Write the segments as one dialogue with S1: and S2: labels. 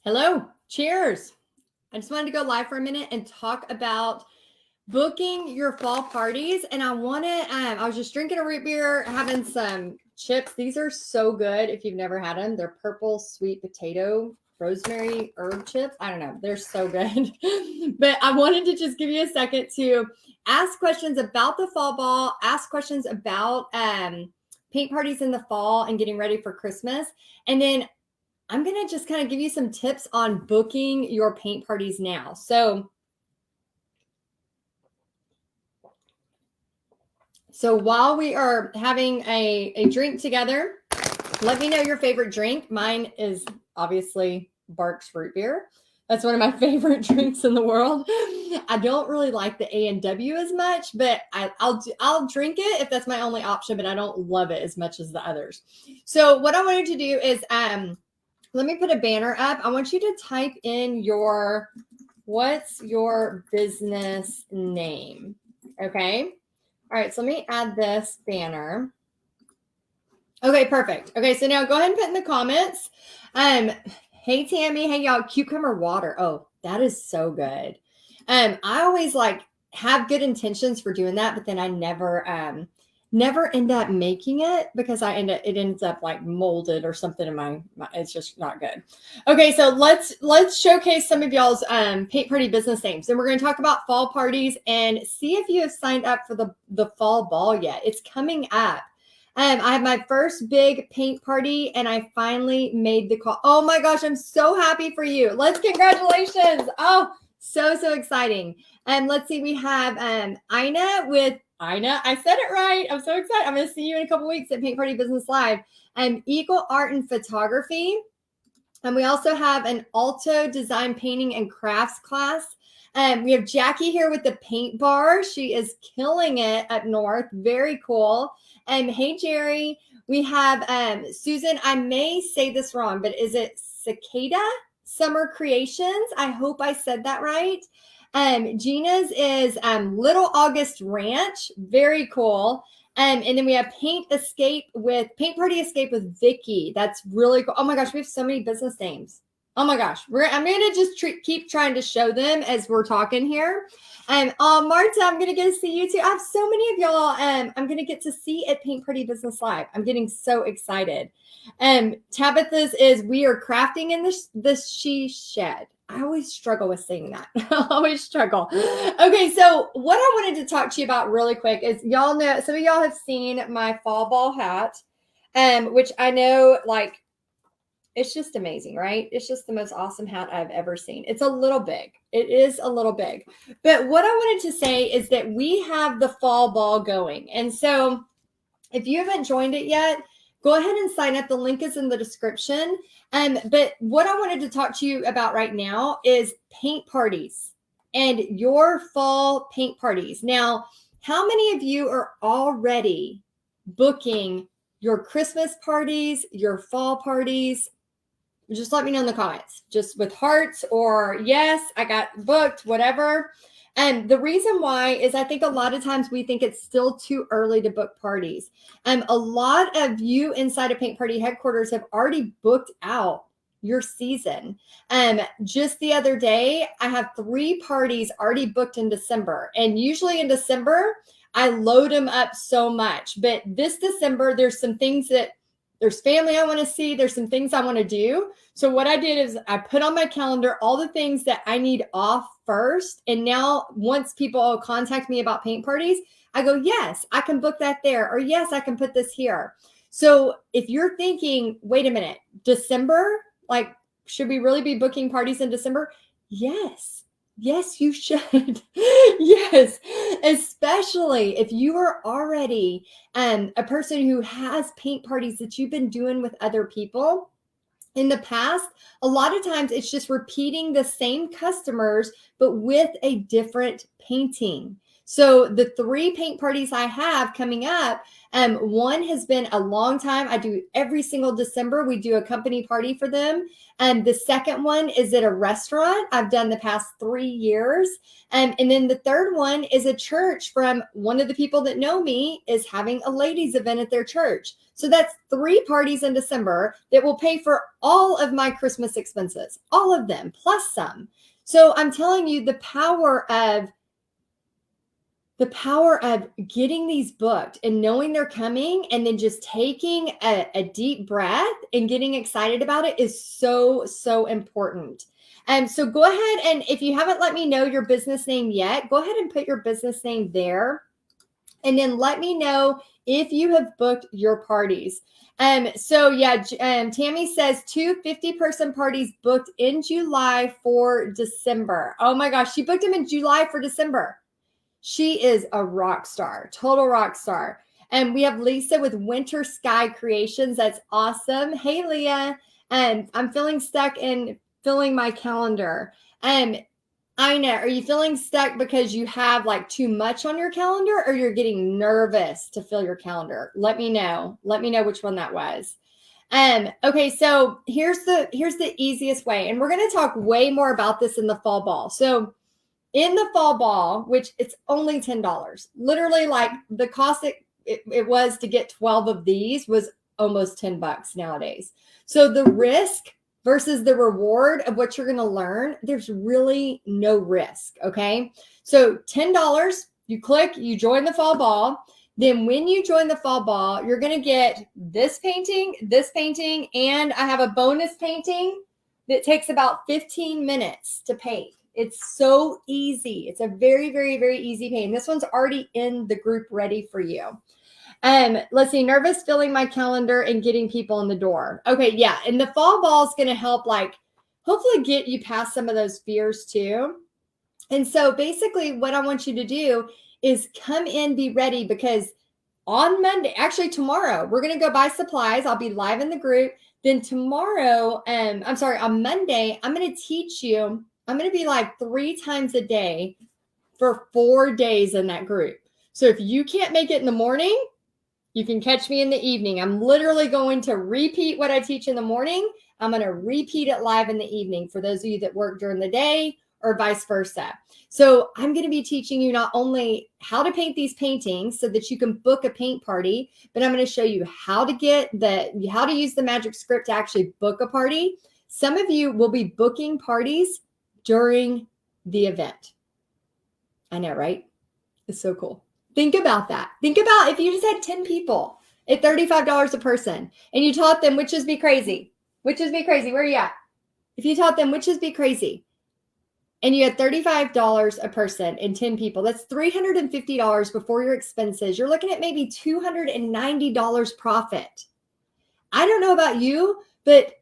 S1: Hello, cheers. I just wanted to go live for a minute and talk about booking your fall parties. And I was just drinking a root beer, having some chips. These are so good if you've never had them. They're purple sweet potato, rosemary herb chips. I don't know. They're so good. But I wanted to just give you a second to ask questions about the fall ball, ask questions about paint parties in the fall and getting ready for Christmas. And then I'm going to just kind of give you some tips on booking your paint parties now. So while we are having a drink together, let me know your favorite drink. Mine is obviously Barks root beer. That's one of my favorite drinks in the world. I don't really like the A&W as much, but I'll drink it if that's my only option, but I don't love it as much as the others. So what I wanted to do is let me put a banner up. I want you to type in what's your business name? Okay. All right. So let me add this banner. Okay, perfect. Okay. So now go ahead and put in the comments. Hey, Tammy. Hey, y'all. Cucumber water. Oh, that is so good. I always have good intentions for doing that, but then I never end up making it because it ends up like molded or something in my it's just not good. Okay, so let's showcase some of y'all's paint party business names. And we're going to talk about fall parties and see if you have signed up for the fall ball yet. It's coming up. I have my first big paint party and I finally made the call. Oh my gosh, I'm so happy for you. Congratulations. Oh, so exciting. Let's see, we have Ina with Ina. I said it right. I'm so excited. I'm going to see you in a couple weeks at Paint Party Business Live. Eagle Art and Photography. And we also have an Alto Design Painting and Crafts class. We have Jackie here with the paint bar. She is killing it up north. Very cool. Hey, Jerry. We have Susan. I may say this wrong, but is it Cicada Summer Creations? I hope I said that right. Gina's is Little August Ranch. Very cool. And then we have Paint Party Escape with Vicky. That's really cool. Oh my gosh, we have so many business names. Oh my gosh, I'm going to just keep trying to show them as we're talking here. Marta, I'm going to get to see you too. I have so many of y'all I'm going to get to see at Paint Party Business Live. I'm getting so excited. Tabitha's is We Are Crafting in the She Shed. I always struggle with saying that. I always struggle. Okay, so what I wanted to talk to you about really quick is y'all know, some of y'all have seen my fall ball hat, which I know it's just amazing, right? It's just the most awesome hat I've ever seen. It's a little big. It is a little big. But what I wanted to say is that we have the fall ball going. And so if you haven't joined it yet, go ahead and sign up. The link is in the description. But what I wanted to talk to you about right now is paint parties and your fall paint parties. Now, how many of you are already booking your Christmas parties, your fall parties? Just let me know in the comments, just with hearts or yes, I got booked, whatever. And the reason why is I think a lot of times we think it's still too early to book parties. A lot of you inside of Paint Party headquarters have already booked out your season. Just the other day, I have 3 parties already booked in December. And usually in December, I load them up so much. But this December, there's family I want to see. There's some things I want to do. So what I did is I put on my calendar all the things that I need off first. And now once people contact me about paint parties, I go, yes, I can book that there. Or yes, I can put this here. So if you're thinking, wait a minute, December, should we really be booking parties in December? Yes, you should. Yes, especially if you are already a person who has paint parties that you've been doing with other people in the past. A lot of times it's just repeating the same customers, but with a different painting. So the 3 paint parties I have coming up, one has been a long time. I do every single December. We do a company party for them. And the second one is at a restaurant I've done the past 3 years. And then the third one is a church from one of the people that know me is having a ladies event at their church. So that's 3 parties in December that will pay for all of my Christmas expenses, all of them, plus some. So I'm telling you the power of getting these booked and knowing they're coming and then just taking a deep breath and getting excited about it is so, so important. So go ahead, and if you haven't let me know your business name yet, go ahead and put your business name there. And then let me know if you have booked your parties. So yeah, Tammy says 2 50-person parties booked in July for December. Oh my gosh, she booked them in July for December. She is a rock star, total rock star. And we have Lisa with Winter Sky Creations. That's awesome. Hey, Leah. And I'm feeling stuck in filling my calendar. I know. Are you feeling stuck because you have like too much on your calendar, or you're getting nervous to fill your calendar? Let me know. Let me know which one that was. Okay, so here's the easiest way. And we're going to talk way more about this in the fall ball. So in the fall ball, which it's only $10, literally like the cost it was to get 12 of these was almost $10 nowadays. So the risk versus the reward of what you're going to learn, there's really no risk. Okay. So $10, you click, you join the fall ball. Then when you join the fall ball, you're going to get this painting, and I have a bonus painting that takes about 15 minutes to paint. It's so easy. It's a very, very, very easy paint. This one's already in the group ready for you. Let's see, nervous filling my calendar and getting people in the door. Okay, yeah. And the fall ball is going to help, like, hopefully get you past some of those fears too. And so basically what I want you to do is come in, be ready, because on Monday, actually tomorrow, we're going to go buy supplies. I'll be live in the group. Then tomorrow, on Monday, I'm going to teach you. I'm going to be live 3 times a day for 4 days in that group. So if you can't make it in the morning, you can catch me in the evening. I'm literally going to repeat what I teach in the morning. I'm going to repeat it live in the evening for those of you that work during the day or vice versa. So I'm going to be teaching you not only how to paint these paintings so that you can book a paint party, but I'm going to show you how to use the magic script to actually book a party. Some of you will be booking parties during the event. I know, right? It's so cool. Think about that. Think about if you just had 10 people at $35 a person and you taught them witches be crazy. Witches be crazy. Where are you at? If you taught them witches be crazy and you had $35 a person and 10 people, that's $350 before your expenses. You're looking at maybe $290 profit. I don't know about you, but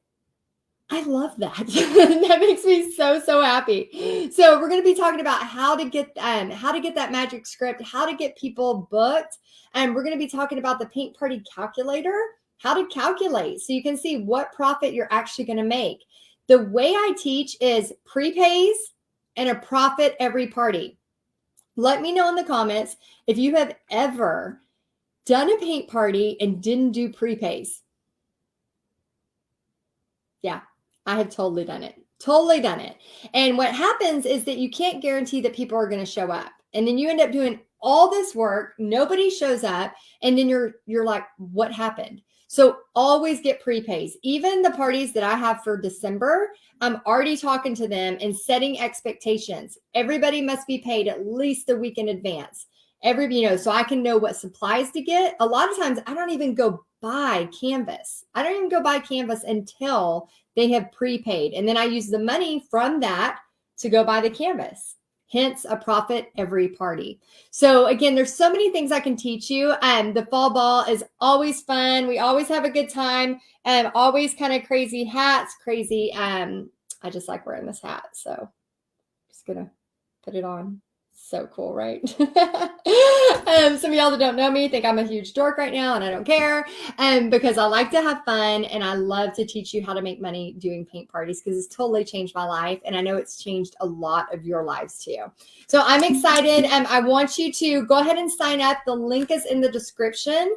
S1: I love that. That makes me so, so happy. So we're going to be talking about how to get that magic script, how to get people booked. And we're going to be talking about the paint party calculator, how to calculate so you can see what profit you're actually going to make. The way I teach is prepays and a profit every party. Let me know in the comments if you have ever done a paint party and didn't do prepays. Yeah. I have totally done it. Totally done it. And what happens is that you can't guarantee that people are going to show up. And then you end up doing all this work, nobody shows up, and then you're like, what happened? So always get prepays. Even the parties that I have for December, I'm already talking to them and setting expectations. Everybody must be paid at least a week in advance. So I can know what supplies to get. A lot of times I don't even go buy canvas. I don't even go buy canvas until they have prepaid. And then I use the money from that to go buy the canvas. Hence a profit every party. So again, there's so many things I can teach you. The fall ball is always fun. We always have a good time and always kind of crazy hats, crazy. I just like wearing this hat. So I'm just going to put it on. So cool, right? Some of y'all that don't know me think I'm a huge dork right now, and I don't care. Because I like to have fun, and I love to teach you how to make money doing paint parties, because it's totally changed my life, and I know it's changed a lot of your lives too. So I'm excited. I want you to go ahead and sign up. The link is in the description.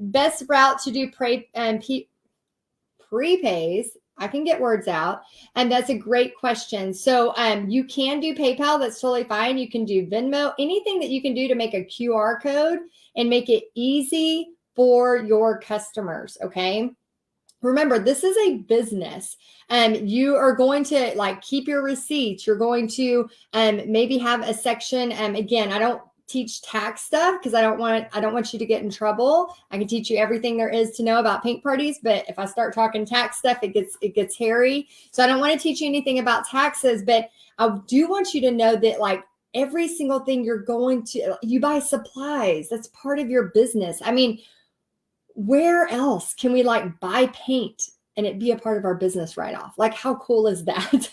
S1: Best route to do prepays. I can get words out. And that's a great question. So you can do PayPal. That's totally fine. You can do Venmo, anything that you can do to make a QR code and make it easy for your customers. Okay. Remember, this is a business. You are going to like keep your receipts. You're going to maybe have a section. Again, I don't teach tax stuff because I don't want you to get in trouble. I can teach you everything there is to know about paint parties, but if I start talking tax stuff, it gets hairy. So I don't want to teach you anything about taxes, but I do want you to know that like every single thing you buy supplies. That's part of your business. I mean, where else can we like buy paint and it be a part of our business write-off? Like, how cool is that?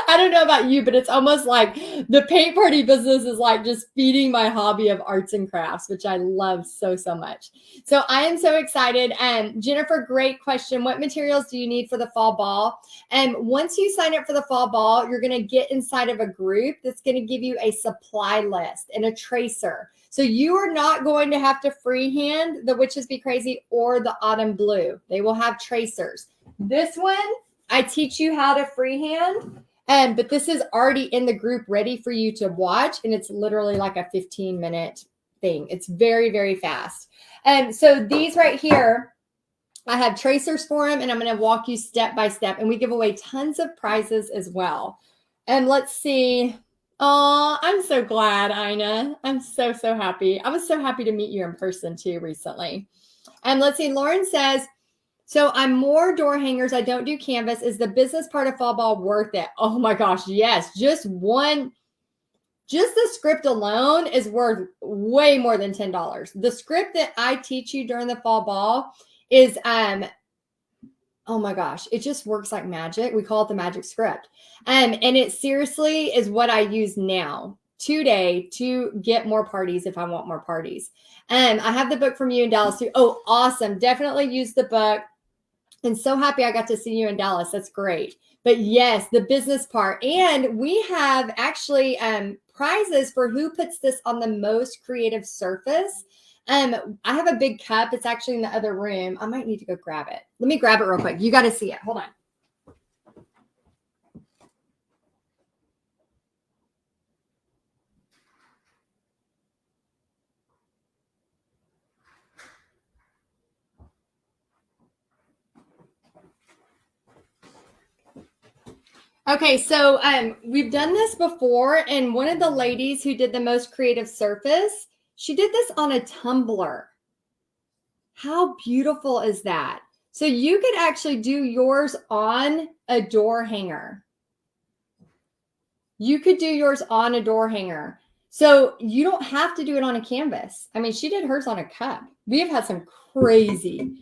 S1: I don't know about you, but it's almost like the paint party business is like just feeding my hobby of arts and crafts, which I love so, so much. So I am so excited. And Jennifer, great question. What materials do you need for the fall ball? And once you sign up for the fall ball, you're going to get inside of a group that's going to give you a supply list and a tracer. So you are not going to have to freehand the Witches Be Crazy or the Autumn Blue. They will have tracers. This one, I teach you how to freehand, but this is already in the group ready for you to watch, and it's literally like a 15-minute thing. It's very, very fast. So these right here, I have tracers for them, and I'm going to walk you step by step, and we give away tons of prizes as well. And let's see. Oh, I'm so glad, Ina. I'm so, so happy. I was so happy to meet you in person too recently. And let's see, Lauren says, so I'm more door hangers. I don't do canvas. Is the business part of fall ball worth it? Oh my gosh, yes. Just the script alone is worth way more than $10. The script that I teach you during the fall ball is oh my gosh, it just works like magic. We call it the magic script. And it seriously is what I use now today to get more parties if I want more parties. And I have the book from you in Dallas too. Oh, awesome. Definitely use the book. And so happy I got to see you in Dallas. That's great. But yes, the business part. And we have actually prizes for who puts this on the most creative surface. I have a big cup. It's actually in the other room. I might need to go grab it. Let me grab it real quick. You got to see it. Hold on. Okay, so we've done this before, and one of the ladies who did the most creative surface, she did this on a tumbler. How beautiful is that? So you could actually do yours on a door hanger. You could do yours on a door hanger. So you don't have to do it on a canvas. I mean, she did hers on a cup. We have had some crazy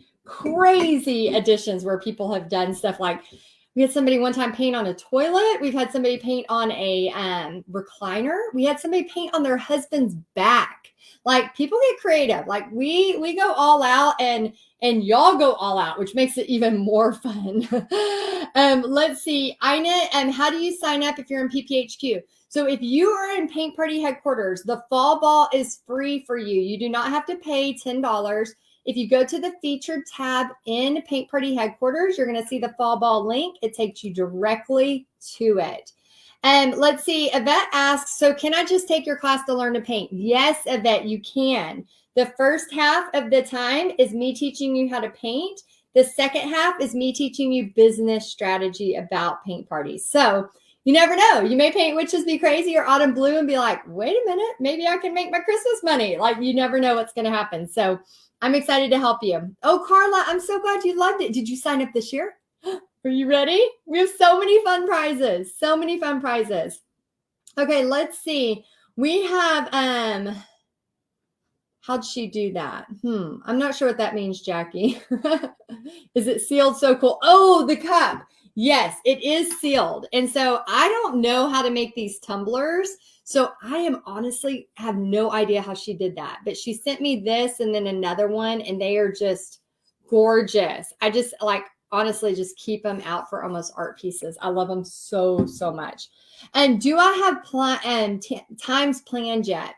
S1: additions where people have done stuff like, we had somebody one time paint on a toilet. We've had somebody paint on a recliner. We had somebody paint on their husband's back. Like, people get creative. Like, we go all out, and y'all go all out, which makes it even more fun. Let's see, Ina, how do you sign up if you're in PPHQ? So if you are in Paint Party Headquarters, the fall ball is free for you. You do not have to pay $10. If you go to the featured tab in Paint Party Headquarters, you're going to see the fall ball link. It takes you directly to it. And let's see, Yvette asks, so can I just take your class to learn to paint? Yes, Yvette, you can. The first half of the time is me teaching you how to paint. The second half is me teaching you business strategy about paint parties. So you never know. You may paint Witches Be Crazy or Autumn Blue and be like, wait a minute, maybe I can make my Christmas money. Like, you never know what's going to happen. So I'm excited to help you. Oh, Carla, I'm so glad you loved it. Did you sign up this year? Are you ready? We have so many fun prizes. So many fun prizes. Okay, let's see. We have, how'd she do that? I'm not sure what that means, Jackie. Is it sealed? So cool. Oh, the cup. Yes, it is sealed. And so I don't know how to make these tumblers. So I am honestly have no idea how she did that. But she sent me this and then another one, and they are just gorgeous. I just like honestly just keep them out for almost art pieces. I love them so, so much. And do I have times planned yet?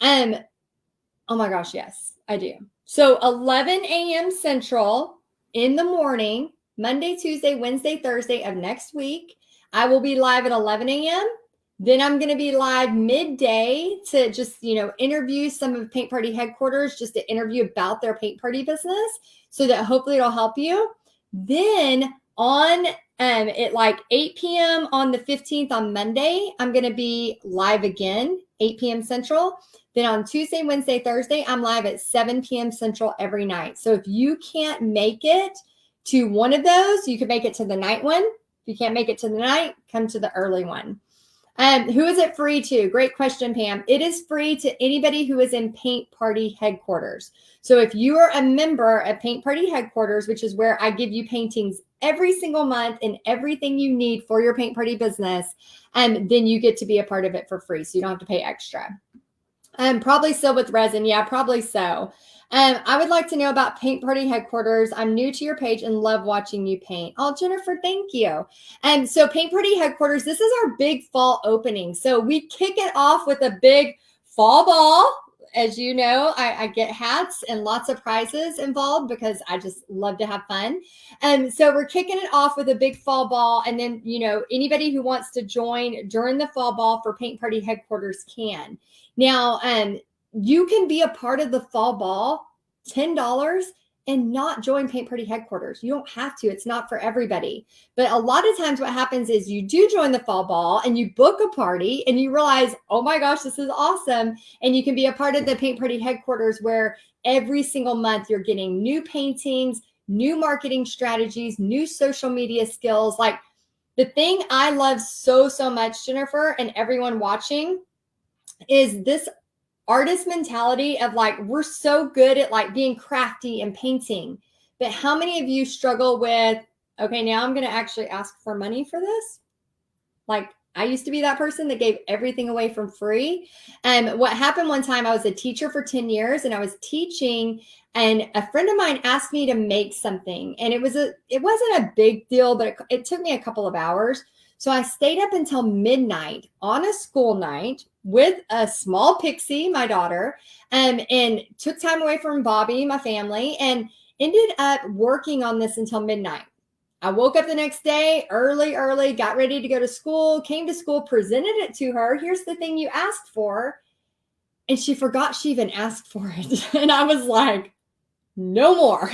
S1: Oh my gosh, yes, I do. So 11 a.m. Central in the morning, Monday, Tuesday, Wednesday, Thursday of next week. I will be live at 11 a.m. Then I'm going to be live midday to just, interview some of Paint Party headquarters, just to interview about their paint party business so that hopefully it'll help you. Then on at like 8 p.m. on the 15th on Monday, I'm going to be live again, 8 p.m. Central. Then on Tuesday, Wednesday, Thursday, I'm live at 7 p.m. Central every night. So if you can't make it to one of those, you can make it to the night one. If you can't make it to the night, come to the early one. Who is it free to? Great question, Pam. It is free to anybody who is in Paint Party headquarters. So if you are a member of Paint Party headquarters, which is where I give you paintings every single month and everything you need for your Paint Party business, then you get to be a part of it for free. So you don't have to pay extra. Probably still with resin. Yeah, probably so. I would like to know about Paint Party headquarters. I'm new to your page and love watching you paint. Oh, Jennifer, thank you. So Paint Party headquarters, this is our big fall opening. So we kick it off with a big fall ball. As you know, I get hats and lots of prizes involved because I just love to have fun. So we're kicking it off with a big fall ball. And then, anybody who wants to join during the fall ball for Paint Party headquarters can. Now, you can be a part of the fall ball, $10, and not join Paint Party headquarters. You don't have to. It's not for everybody. But a lot of times what happens is you do join the fall ball and you book a party and you realize, oh my gosh, this is awesome. And you can be a part of the Paint Party headquarters where every single month you're getting new paintings, new marketing strategies, new social media skills. Like the thing I love so, so much, Jennifer, and everyone watching is this artist mentality of like, we're so good at like being crafty and painting, but how many of you struggle with, okay, now I'm going to actually ask for money for this? Like I used to be that person that gave everything away for free. And what happened one time, I was a teacher for 10 years and I was teaching, and a friend of mine asked me to make something, and it wasn't a big deal, but it took me a couple of hours. So I stayed up until midnight on a school night with a small pixie, my daughter, and took time away from Bobby, my family, and ended up working on this until midnight. I woke up the next day early, got ready to go to school, came to school, presented it to her. Here's the thing you asked for. And she forgot she even asked for it. And I was like, no more,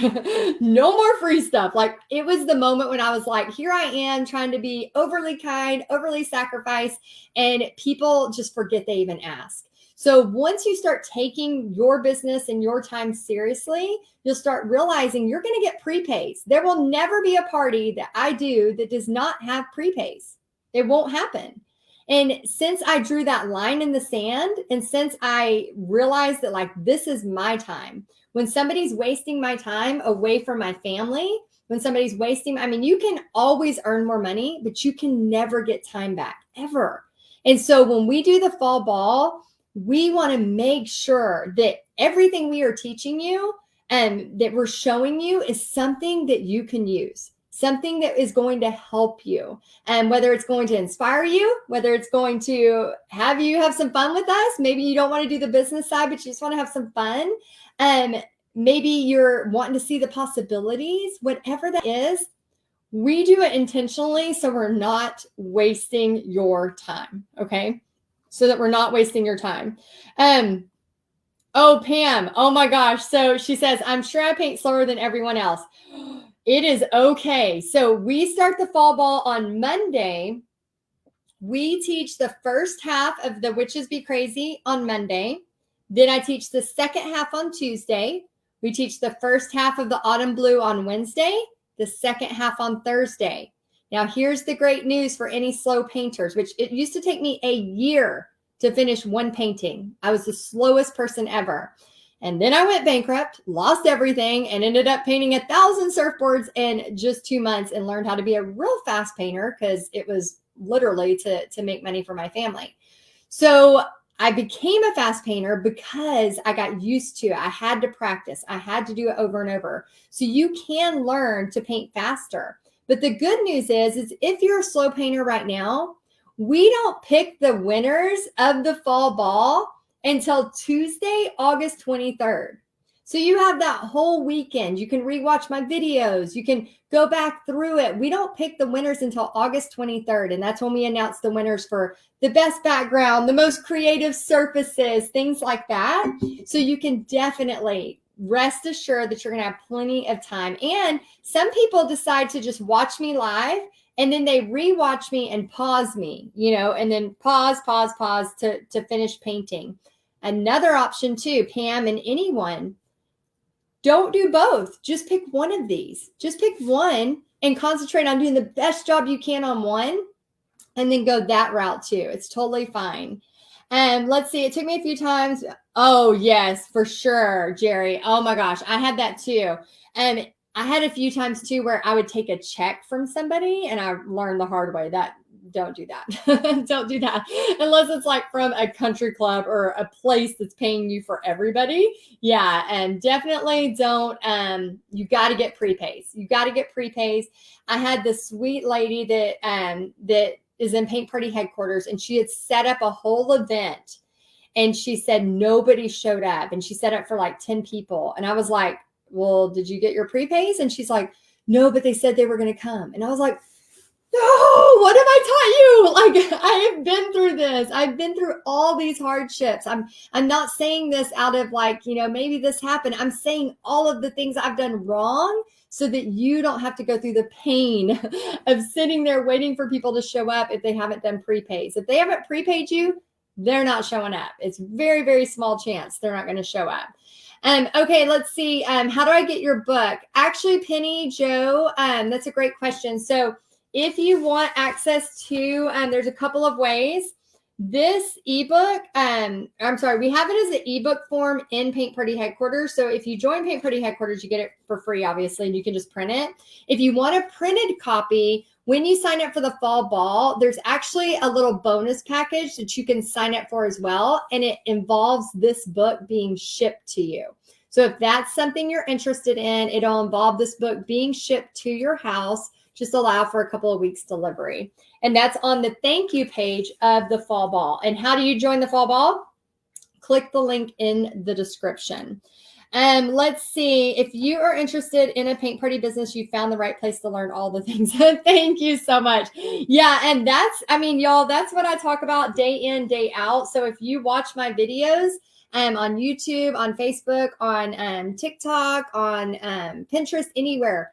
S1: no more free stuff. Like it was the moment when I was like, here I am trying to be overly kind, overly sacrifice, and people just forget they even ask. So once you start taking your business and your time seriously, you'll start realizing you're going to get prepays. There will never be a party that I do that does not have prepays. It won't happen. And since I drew that line in the sand, and since I realized that like, this is my time, when somebody's wasting my time away from my family, when somebody's wasting, you can always earn more money, but you can never get time back ever. And so when we do the fall ball, we want to make sure that everything we are teaching you and that we're showing you is something that you can use, something that is going to help you. And whether it's going to inspire you, whether it's going to have you have some fun with us, maybe you don't want to do the business side, but you just want to have some fun. Maybe you're wanting to see the possibilities, whatever that is, we do it intentionally so we're not wasting your time, okay? So that we're not wasting your time. Oh, Pam, oh my gosh. So she says, I'm sure I paint slower than everyone else. It is okay. So we start the fall ball on Monday. We teach the first half of the Witches Be Crazy on Monday. Then I teach the second half on Tuesday. We teach the first half of the Autumn Blue on Wednesday, the second half on Thursday. Now, here's the great news for any slow painters, which it used to take me a year to finish one painting. I was the slowest person ever. And then I went bankrupt, lost everything, and ended up painting 1,000 surfboards in just 2 months and learned how to be a real fast painter because it was literally to make money for my family. So I became a fast painter because I got used to it. I had to practice. I had to do it over and over. So you can learn to paint faster. But the good news is if you're a slow painter right now, we don't pick the winners of the fall ball until Tuesday, August 23rd. So you have that whole weekend. You can rewatch my videos. You can go back through it. We don't pick the winners until August 23rd. And that's when we announce the winners for the best background, the most creative surfaces, things like that. So you can definitely rest assured that you're going to have plenty of time. And some people decide to just watch me live and then they rewatch me and pause me, and then pause to finish painting. Another option too, Pam and anyone, don't do both. Just pick one of these. Just pick one and concentrate on doing the best job you can on one and then go that route too. It's totally fine. And let's see, it took me a few times. Oh, yes, for sure, Jerry. Oh my gosh, I had that too. And I had a few times too where I would take a check from somebody and I learned the hard way that don't do that. Don't do that unless it's like from a country club or a place that's paying you for everybody. Yeah. And definitely don't, you got to get prepays. You got to get prepays. I had this sweet lady that is in Paint Party headquarters and she had set up a whole event and she said nobody showed up and she set up for like 10 people. And I was like, well, did you get your prepays? And she's like, no, but they said they were going to come. And I was like, no, what have I taught you? Like, I have been through this. I've been through all these hardships. I'm not saying this out of like, maybe this happened. I'm saying all of the things I've done wrong so that you don't have to go through the pain of sitting there waiting for people to show up if they haven't done prepays. If they haven't prepaid you, they're not showing up. It's very, very small chance they're not going to show up. Okay, let's see. How do I get your book? Actually, Penny, Joe, that's a great question. So if you want access to, there's a couple of ways. This ebook, we have it as an ebook form in Paint Party headquarters. So if you join Paint Party headquarters, you get it for free, obviously, and you can just print it. If you want a printed copy, when you sign up for the fall ball, there's actually a little bonus package that you can sign up for as well. And it involves this book being shipped to you. So if that's something you're interested in, it'll involve this book being shipped to your house. Just allow for a couple of weeks delivery. And that's on the thank you page of the fall ball. And how do you join the fall ball? Click the link in the description. Let's see. If you are interested in a Paint Party business, you found the right place to learn all the things. Thank you so much. Yeah. And y'all, that's what I talk about day in, day out. So if you watch my videos, on YouTube, on Facebook, on TikTok, on Pinterest, anywhere,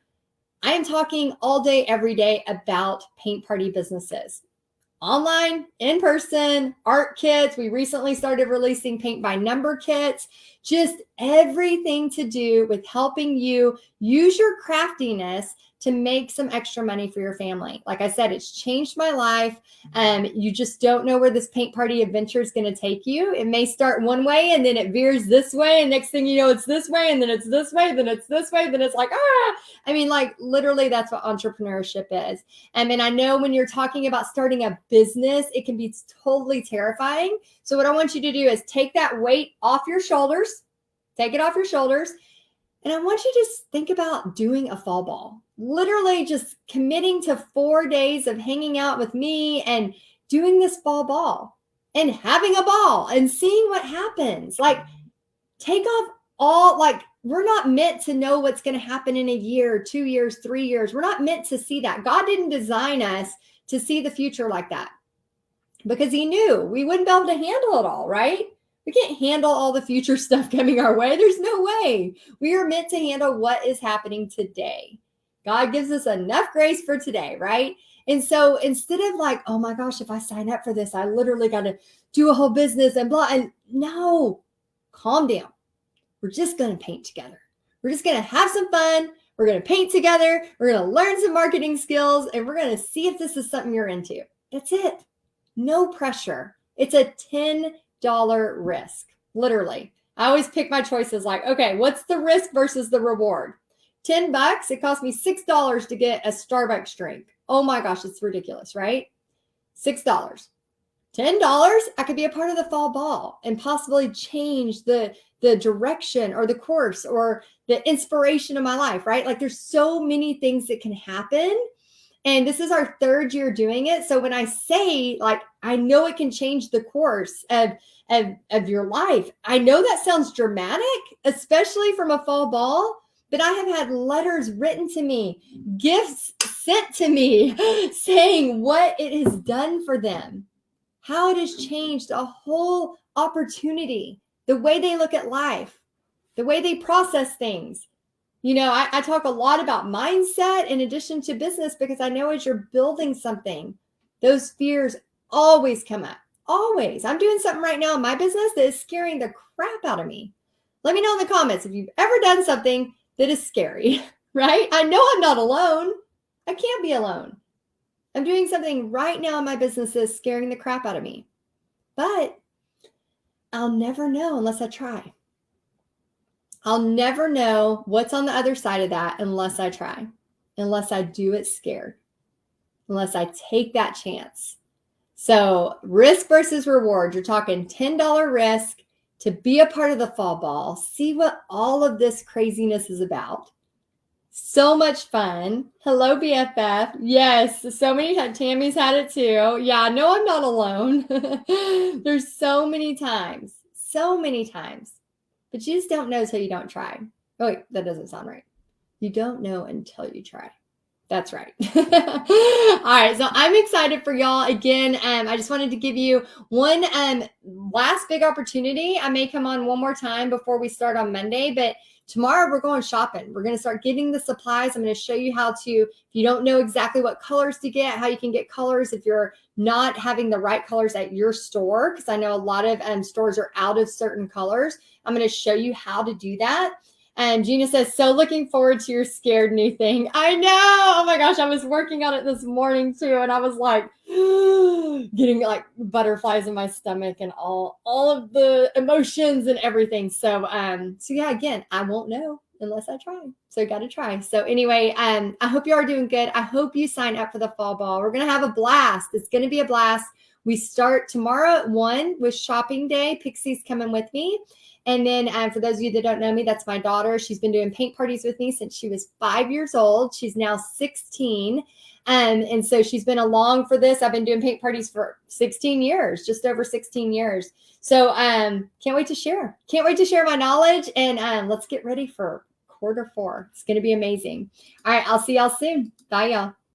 S1: I am talking all day, every day about Paint Party businesses. Online, in person, art kits. We recently started releasing paint by number kits. Just everything to do with helping you use your craftiness to make some extra money for your family. Like I said, it's changed my life. You just don't know where this Paint Party adventure is going to take you. It may start one way and then it veers this way. And next thing you know, it's this way and then it's this way, then it's this way, then it's like, literally that's what entrepreneurship is. And I know when you're talking about starting a business, it can be totally terrifying. So what I want you to do is take that weight off your shoulders, take it off your shoulders. And I want you to just think about doing a fall ball, literally just committing to 4 days of hanging out with me and doing this fall ball and having a ball and seeing what happens. Like, take off we're not meant to know what's going to happen in a year, 2 years, 3 years. We're not meant to see that. God didn't design us to see the future like that because he knew we wouldn't be able to handle it all, right? We can't handle all the future stuff coming our way. There's no way. We are meant to handle what is happening today. God gives us enough grace for today, right? And so instead of like, oh my gosh, if I sign up for this, I literally got to do a whole business and blah. And no, calm down. We're just going to paint together. We're just going to have some fun. We're going to paint together. We're going to learn some marketing skills and we're going to see if this is something you're into. That's it. No pressure. It's a $10 risk, literally I always pick my choices like, okay, what's the risk versus the reward? $10, it cost me $6 to get a Starbucks drink. Oh my gosh, it's ridiculous, right? $6. $10, I could be a part of the fall ball and possibly change the direction or the course or the inspiration of my life, right? Like there's so many things that can happen. And this is our third year doing it. So when I say, like, I know it can change the course of your life, I know that sounds dramatic, especially from a fall ball, but I have had letters written to me, gifts sent to me saying what it has done for them, how it has changed a whole opportunity, the way they look at life, the way they process things. You know, I talk a lot about mindset in addition to business because I know as you're building something, those fears always come up. Always. I'm doing something right now in my business that is scaring the crap out of me. Let me know in the comments if you've ever done something that is scary, right? I know I'm not alone. I can't be alone. I'm doing something right now in my business that is scaring the crap out of me. But I'll never know unless I try. I'll never know what's on the other side of that unless I try, unless I do it scared, unless I take that chance. So risk versus reward, you're talking $10 risk to be a part of the fall ball, see what all of this craziness is about. So much fun. Hello, BFF. Yes, so many times. Tammy's had it too. Yeah, no, I'm not alone. There's so many times. But you just don't know until you don't try. Oh, wait, that doesn't sound right. You don't know until you try. That's right. All right, so I'm excited for y'all. Again, I just wanted to give you one last big opportunity. I may come on one more time before we start on Monday, but tomorrow we're going shopping. We're going to start getting the supplies. I'm going to show you how to, if you don't know exactly what colors to get, how you can get colors if you're not having the right colors at your store, because I know a lot of stores are out of certain colors. I'm going to show you how to do that. And Gina says, so looking forward to your scared new thing. I know. Oh my gosh. I was working on it this morning too. And I was like getting like butterflies in my stomach and all of the emotions and everything. So yeah, again, I won't know unless I try. So you got to try. So anyway, I hope you are doing good. I hope you sign up for the fall ball. We're going to have a blast. It's going to be a blast. We start tomorrow at 1 with shopping day. Pixie's coming with me. And then for those of you that don't know me, that's my daughter. She's been doing paint parties with me since she was 5 years old. She's now 16. And so she's been along for this. I've been doing paint parties for 16 years, just over 16 years. So can't wait to share. Can't wait to share my knowledge. And let's get ready for quarter 4. It's going to be amazing. All right. I'll see y'all soon. Bye, y'all.